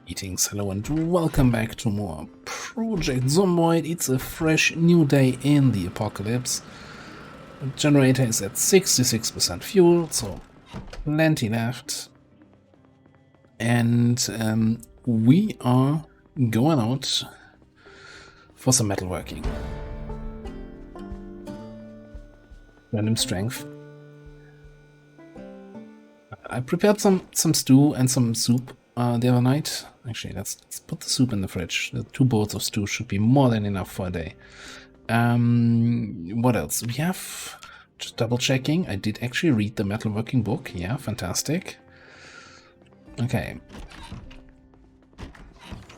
Greetings, hello and welcome back to more Project Zomboid. It's a fresh new day in the apocalypse. The generator is at 66% fuel, so plenty left. And we are going out for some metalworking. Random strength. I prepared some stew and some soup the other night. Actually, let's put the soup in the fridge. The 2 bowls of stew should be more than enough for a day. What else? We have, just double checking, I did actually read the metalworking book. Yeah, fantastic. Okay.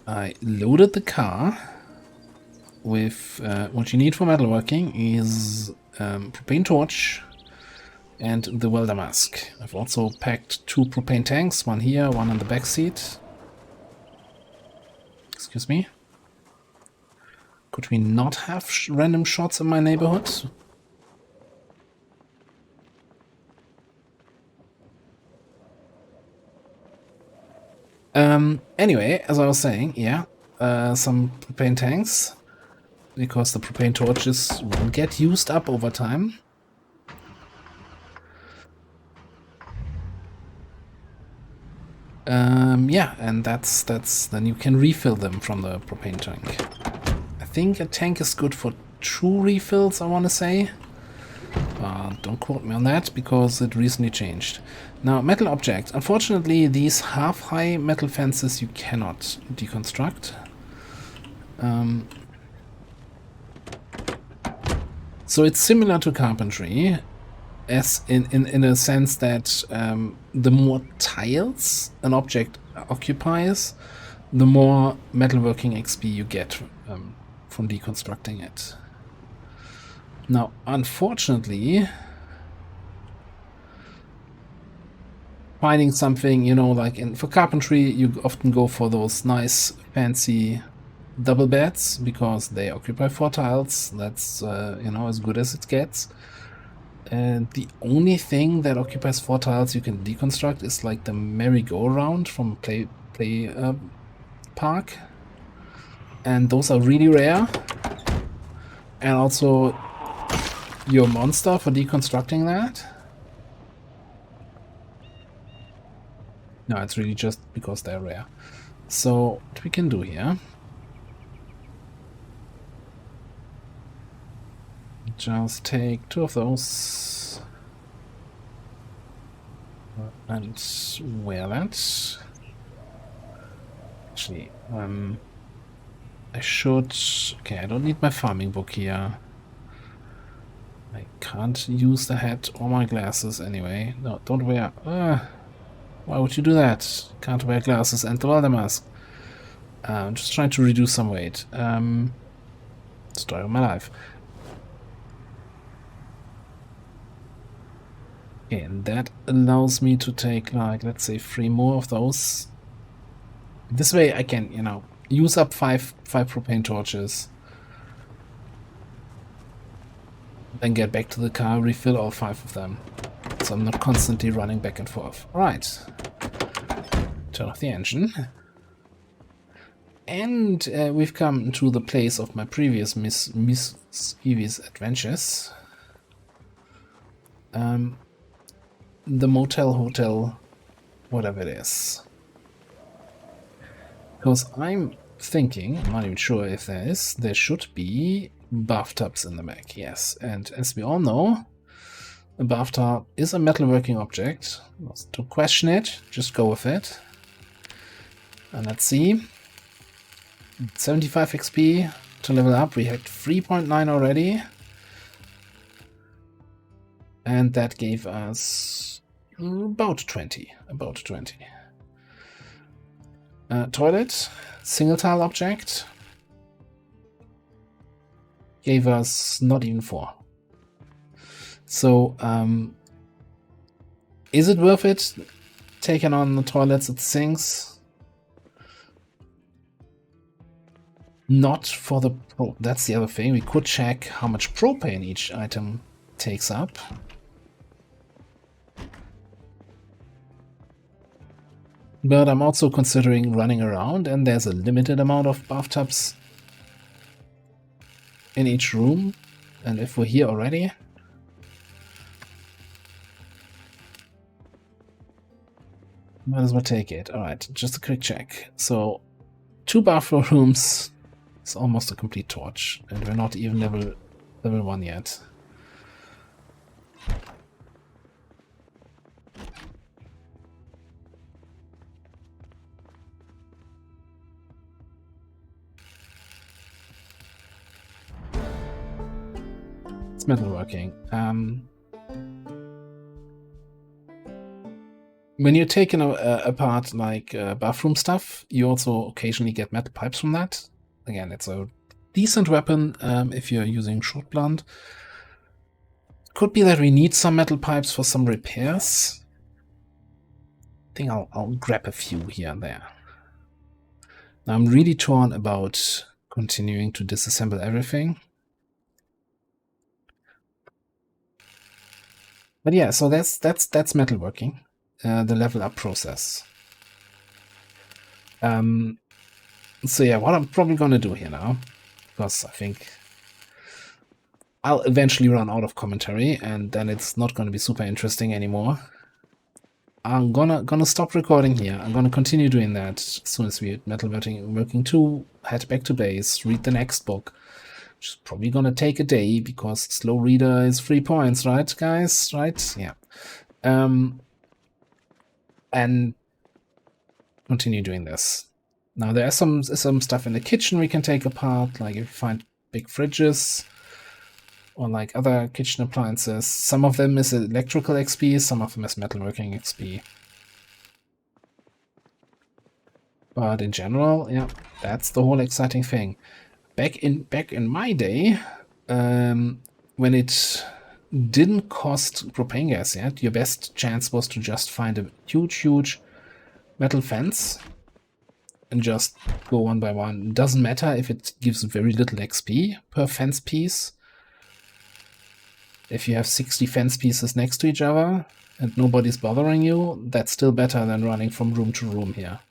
I loaded the car with what you need for metalworking is propane torch and the welder mask. I've also packed 2 propane tanks, one here, one on the back seat. Excuse me. Could we not have random shots in my neighborhood? Anyway, as I was saying, yeah, some propane tanks, because the propane torches will get used up over time. Yeah, and that's then you can refill them from the propane tank. I think a tank is good for 2 refills, I want to say. Don't quote me on that, because it recently changed. Now, metal objects. Unfortunately, these half-high metal fences you cannot deconstruct. So it's similar to carpentry, as in a sense that the more tiles an object occupies, the more metalworking XP you get from deconstructing it. Now, unfortunately, finding something, you know, like for carpentry, you often go for those nice, fancy double beds, because they occupy 4 tiles. That's, you know, as good as it gets. And the only thing that occupies 4 tiles you can deconstruct is like the merry-go-round from Play Park. And those are really rare. And also your monster for deconstructing that. No, it's really just because they're rare. So what we can do here, just take 2 of those and wear that. Actually, I should... Okay, I don't need my farming book here. I can't use the hat or my glasses anyway. No, don't wear... why would you do that? Can't wear glasses and the welder mask. I'm just trying to reduce some weight. Story of my life. Okay, and that allows me to take, like, let's say 3 more of those. This way I can, you know, use up 5 propane torches. Then get back to the car, refill all 5 of them. So I'm not constantly running back and forth. Alright. Turn off the engine. And we've come to the place of my previous mischievous adventures. The motel, hotel, whatever it is. Because I'm thinking, I'm not even sure if there should be bathtubs in the back, yes. And as we all know, a bathtub is a metalworking object. Don't question it, just go with it. And let's see. 75 XP to level up. We had 3.9 already. And that gave us about 20. About 20. Toilet, single tile object, gave us not even 4. So, is it worth it taking on the toilets at sinks? Not for the that's the other thing. We could check how much propane each item takes up. But I'm also considering running around, and there's a limited amount of bathtubs in each room. And if we're here already, might as well take it. Alright, just a quick check. So, 2 bathroom rooms is almost a complete torch, and we're not even level 1 yet. It's metalworking. When you're taking apart like bathroom stuff, you also occasionally get metal pipes from that. Again, it's a decent weapon if you're using short blunt. Could be that we need some metal pipes for some repairs. I think I'll grab a few here and there. Now I'm really torn about continuing to disassemble everything. But yeah, so that's metalworking, the level up process. So yeah, what I'm probably gonna do here now, because I think I'll eventually run out of commentary, and then it's not gonna be super interesting anymore. I'm gonna stop recording here. I'm gonna continue doing that as soon as we Metalworking 2, head back to base, read the next book, which is probably gonna take a day because slow reader is 3 points, right, guys? Right? Yeah. And continue doing this. Now there are some stuff in the kitchen we can take apart, like if you find big fridges or like other kitchen appliances. Some of them is electrical XP, some of them is metalworking XP. But in general, yeah, that's the whole exciting thing. Back in my day, when it didn't cost propane gas yet, your best chance was to just find a huge metal fence and just go one by one. It doesn't matter if it gives very little XP per fence piece. If you have 60 fence pieces next to each other and nobody's bothering you, that's still better than running from room to room here.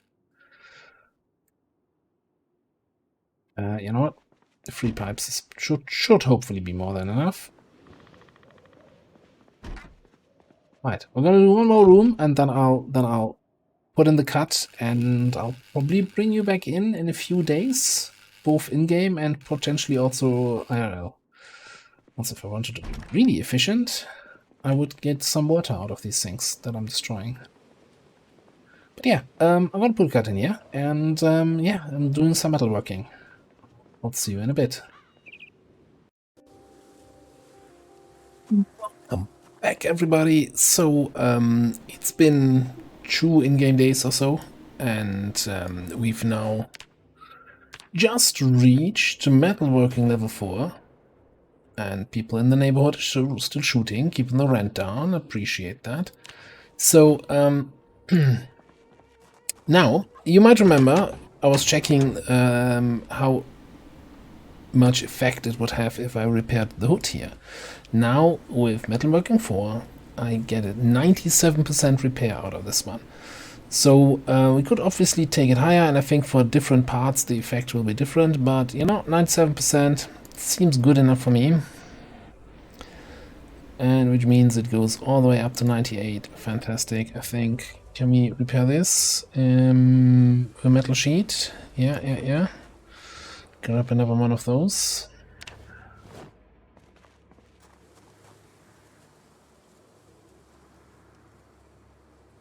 You know what? The 3 pipes should hopefully be more than enough. Right, we're gonna do one more room, and then I'll put in the cut, and I'll probably bring you back in a few days, both in-game and potentially also IRL. Also, if I wanted to be really efficient, I would get some water out of these things that I'm destroying. But yeah, I'm gonna put a cut in here, and yeah, I'm doing some metalworking. I'll see you in a bit. Welcome back, everybody. So, it's been 2 in-game days or so, and we've now just reached metalworking level 4. And people in the neighborhood are still shooting, keeping the rent down. Appreciate that. So, now, you might remember I was checking how much effect it would have if I repaired the hood here. Now, with Metalworking 4, I get a 97% repair out of this one. So, we could obviously take it higher, and I think for different parts the effect will be different, but, you know, 97% seems good enough for me. And which means it goes all the way up to 98. Fantastic, I think. Can we repair this? A metal sheet. Yeah. Grab another one of those.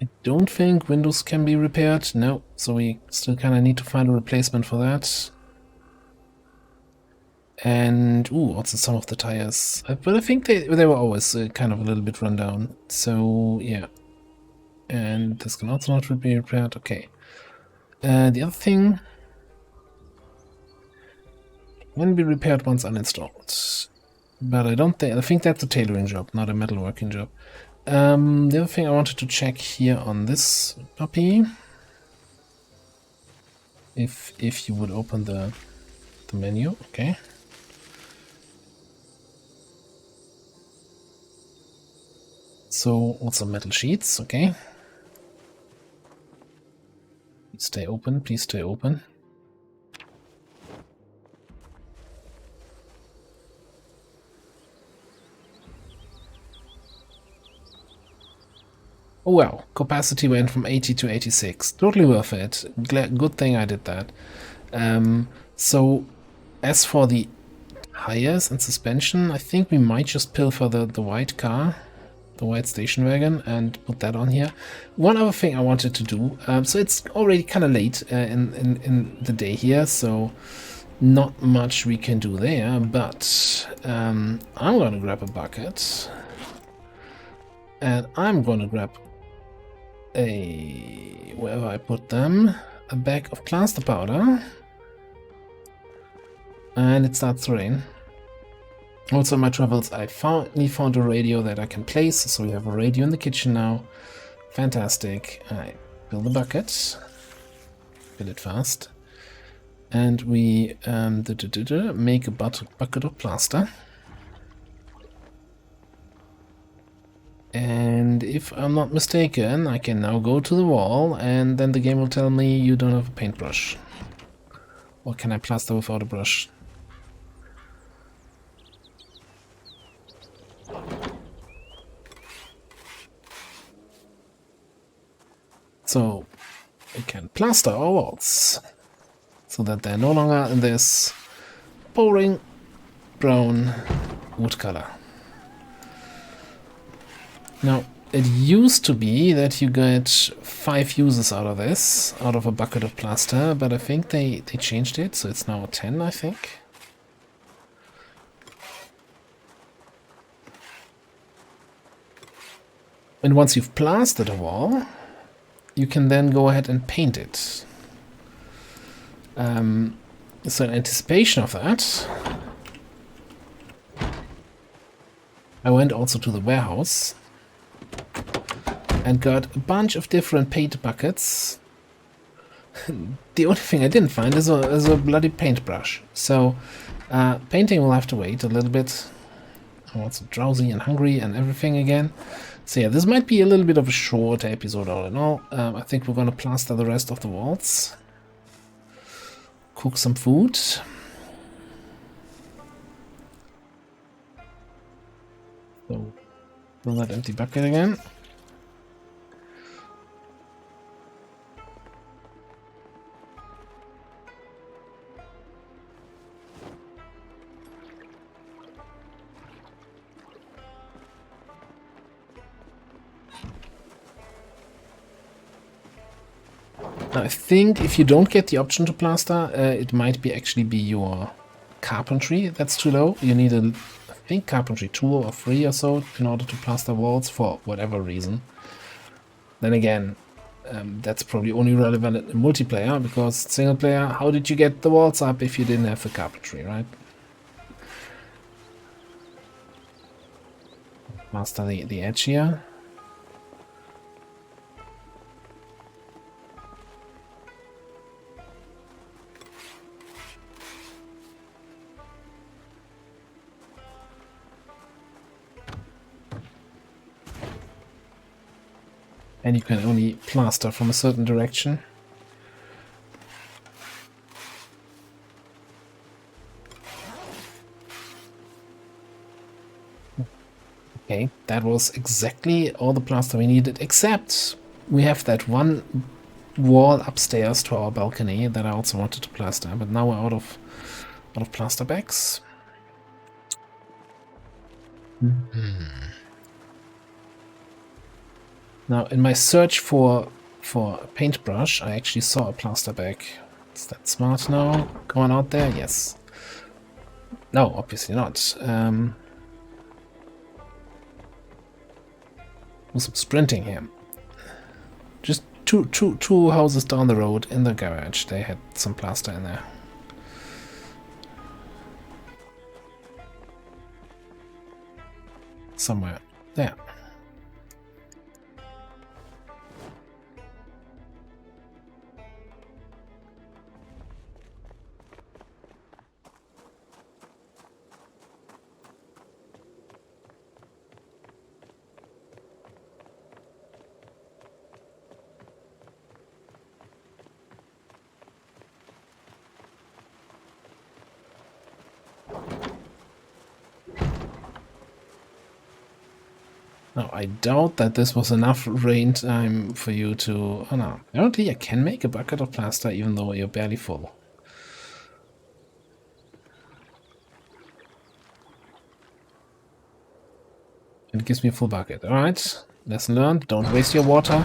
I don't think windows can be repaired. No, so we still kind of need to find a replacement for that. And, ooh, also some of the tires. But I think they were always kind of a little bit run down. So, yeah. And this can also not be repaired. Okay. The other thing can be repaired once uninstalled. But I think that's a tailoring job, not a metalworking job. The other thing I wanted to check here on this puppy. If you would open the menu, okay. So also metal sheets, okay. Please stay open, please stay open. Oh well, capacity went from 80 to 86. Totally worth it. Good thing I did that. So, as for the tires and suspension, I think we might just pilfer the white car, the white station wagon, and put that on here. One other thing I wanted to do, so it's already kind of late in the day here, so not much we can do there, but I'm gonna grab a bucket, and I'm gonna grab wherever I put them, a bag of plaster powder, and it starts to rain. Also in my travels I finally found a radio that I can place, so we have a radio in the kitchen now. Fantastic. I fill the bucket, fill it fast, and we make a bucket of plaster. And if I'm not mistaken, I can now go to the wall, and then the game will tell me you don't have a paintbrush. Or can I plaster without a brush? So we can plaster our walls so that they're no longer in this boring brown wood color. Now, it used to be that you get 5 uses out of this, out of a bucket of plaster, but I think they changed it, so it's now 10, I think. And once you've plastered a wall, you can then go ahead and paint it. So in anticipation of that, I went also to the warehouse and got a bunch of different paint buckets. The only thing I didn't find is a bloody paintbrush. So painting will have to wait a little bit. I'm also drowsy and hungry and everything again. So yeah, this might be a little bit of a short episode all in all. I think we're gonna plaster the rest of the walls. Cook some food. So, fill that empty bucket again. Now, I think if you don't get the option to plaster, it might actually be your carpentry that's too low. You need I think carpentry 2 or 3 or so in order to plaster walls for whatever reason. Then again, that's probably only relevant in multiplayer, because single player, how did you get the walls up if you didn't have the carpentry, right? Plaster the edge here. And you can only plaster from a certain direction. Okay, that was exactly all the plaster we needed, except we have that one wall upstairs to our balcony that I also wanted to plaster, but now we're out of plaster bags. Now, in my search for a paintbrush, I actually saw a plaster bag. Is that smart now? Going out there? Yes. No, obviously not. Do some sprinting here. Just two houses down the road in the garage, they had some plaster in there. Somewhere there. Now, I doubt that this was enough rain time for you to... Oh no, apparently I can make a bucket of plaster even though you're barely full. It gives me a full bucket. Alright, lesson learned. Don't waste your water.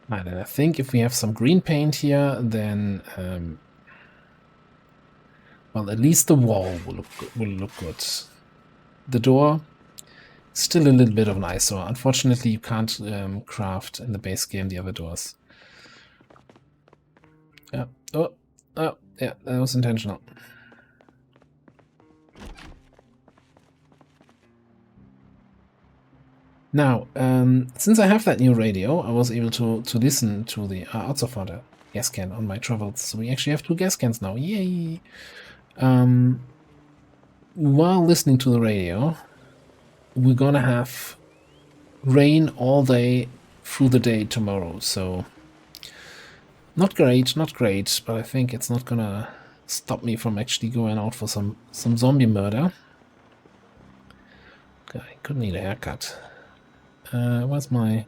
Right, and I think if we have some green paint here, then... well, at least the wall will look good. The door, still a little bit of an eyesore. Unfortunately, you can't craft in the base game the other doors. Yeah. Oh, yeah, that was intentional. Now, since I have that new radio, I was able to listen to the also found a gas can on my travels. So we actually have 2 gas cans now. Yay! While listening to the radio, we're gonna have rain all day through the day tomorrow. So not great, but I think it's not gonna stop me from actually going out for some zombie murder. Okay, I could need a haircut. Where's my...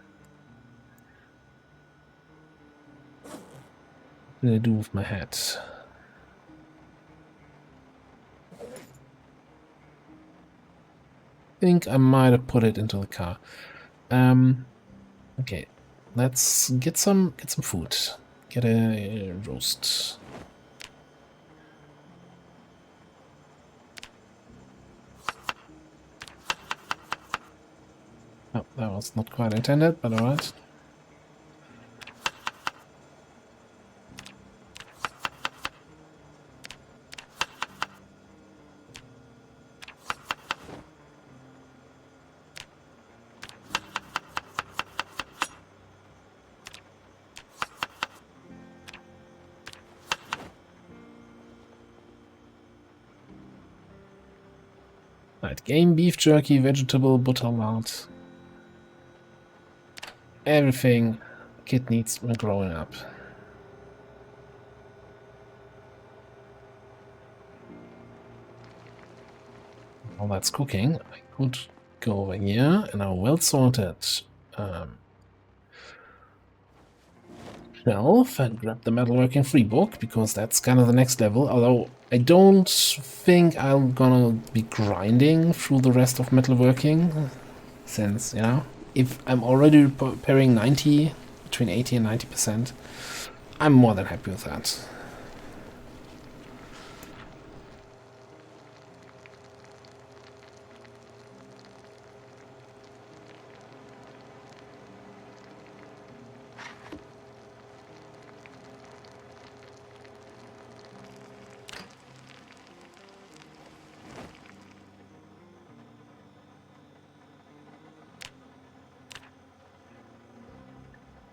What did I do with my hat? I think I might have put it into the car. Okay, let's get some food. Get a roast. Oh, that was not quite intended, but alright. Right, game, beef jerky, vegetable, butterlard. Everything a kid needs when growing up. While that's cooking, I could go over here and our well-sorted shelf and grab the metalworking free book, because that's kind of the next level. Although I don't think I'm gonna be grinding through the rest of metalworking, since, you know, if I'm already repairing between 80 and 90%, I'm more than happy with that.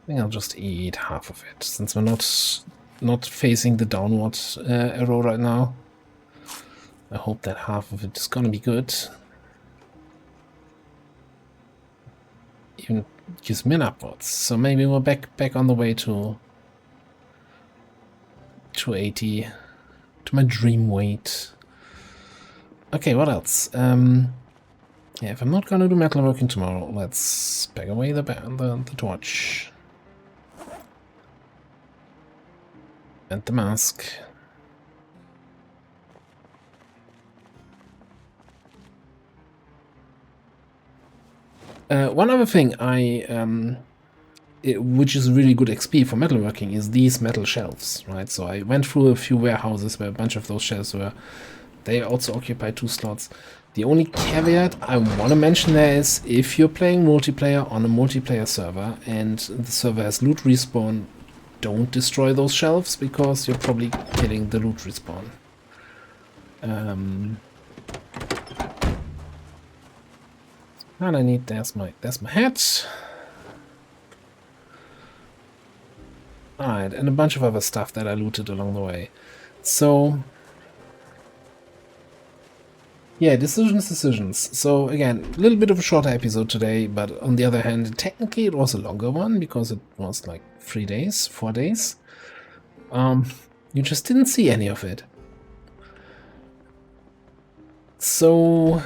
I think I'll just eat half of it, since we're not facing the downward arrow right now. I hope that half of it is gonna be good. Even gives me an upwards, so maybe we're back on the way to 280, to my dream weight. Okay, what else? Yeah, if I'm not gonna do metalworking tomorrow, let's pack away the torch. And the mask. One other thing which is really good XP for metalworking, is these metal shelves, right? So I went through a few warehouses where a bunch of those shelves were. They also occupy 2 slots. The only caveat I want to mention there is, if you're playing multiplayer on a multiplayer server and the server has loot respawn, don't destroy those shelves, because you're probably killing the loot respawn. And I need, there's my hat. Alright, and a bunch of other stuff that I looted along the way. So yeah, decisions. So again, a little bit of a shorter episode today, but on the other hand, technically it was a longer one, because it was like 4 days. You just didn't see any of it. So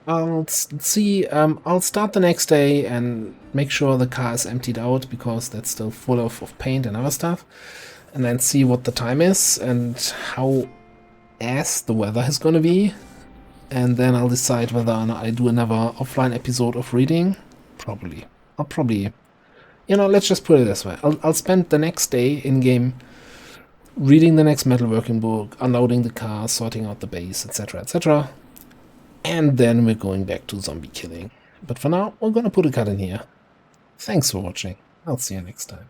I'll see. I'll start the next day and make sure the car is emptied out because that's still full of paint and other stuff. And then see what the time is and how ass the weather is gonna be. And then I'll decide whether or not I do another offline episode of reading. Probably. I'll probably... You know, let's just put it this way. I'll spend the next day in-game reading the next metalworking book, unloading the car, sorting out the base, etc., etc. And then we're going back to zombie killing. But for now, we're gonna put a cut in here. Thanks for watching. I'll see you next time.